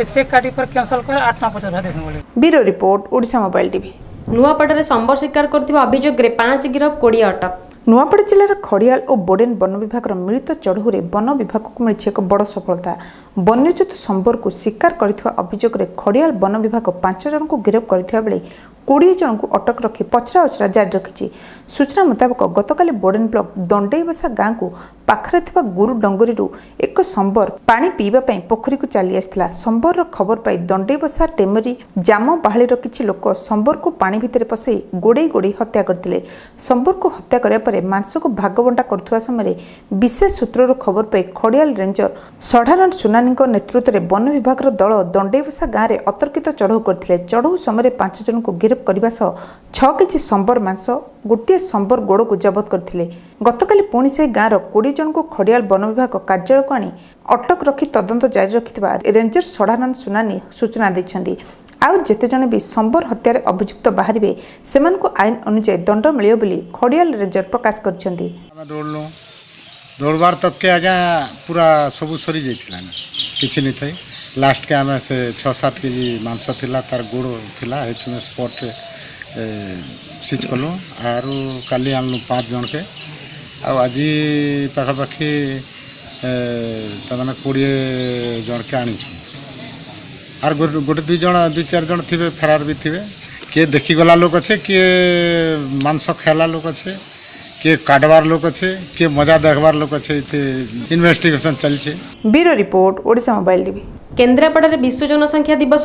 से चेक काटी पर कैंसल कर 850 देसन बोले। Bureau report Odisha mobile TV. नुआपड़े संबर शिकार करथिबा अभियोग रे 5 गिरफ 20 अटक। नुआपड़ा जिलार खड़ियाल और बोडेन वन विभाग मिलित चढ़ऊ वन विभाग को मिली एक बड़ सफलता। वन्यजंतु संबर को शिकार करथिबा अभियोग रे खड़ियाल वन विभाग 5 जन को गिरफ्त करथिबा बेले 20 जन को अटक रखी पचरा उचरा जारी रखी। सूचना मुताबक गतकाली बोडेन ब्लॉक दंडेईबसा गाँव को पाखरे थिबा गुरु डंगरी एक संबर पानी पीवा पई पोखरी को चली आसला। संबर खबर पाई दंडेईबसा टेमरी जाम बाहालीर किछि लोक संबर को पानी भितर पसई गोड़े गोड़े हत्या करथिले। संबर को हत्या करिया परे मांस को भागबंटा करथुवा समय विशेष सूत्रर खबर पाई खड़ियाल रेंजर सढ़ानंद सुनानी नेतृत्व में वन विभाग दल दंडेईबसा गाँव में अतर्कित चढ़ऊ करथिले। चढ़ऊ समय 5 जन को गिरफ्त करने सह 6 केजी संबर मांस गोटे संबर गोड़ को जबत करथिले। गतकाली पुणी से गाँव 20 जन को खड़ियाल वन विभाग कार्यालय को आनी अटक रखी तदंत जारी रखिथिबा रेंजर सढ़ानंद सुनानी सूचना दैछन्ती। आउ जेते जने भी संबर हत्यार अभियुक्त बाहरिबे सेमानकु आईन अनुसार दंड मिलियो बोली खड़ियाल रेंजर प्रकाश करछन्ती। दौड़बार तक के आज्ञा पूरा सबू सरी जाइथिला किछि नि थई। लास्ट के आमे से 6-7 केजी मांस थिला तार गोड़ थिला हेचुमे स्पॉट सीच कलु आरु काली आनलु 5 जन के आ आज पाखा पाखी तमाने 20 जन के आनी छु आर गोटे 2-4 जन थिबे फरार भी थिबे। किए देखि गला लोक अच्छे किए मांस खाला लोक अच्छे किए काटबार लोक अच्छे किए मजा देखबार लोक अच्छे इन्वेस्टिगेशन चलछे। Bureau report Odisha mobile TV. Kendrapara विश्व जनसंख्या दिवस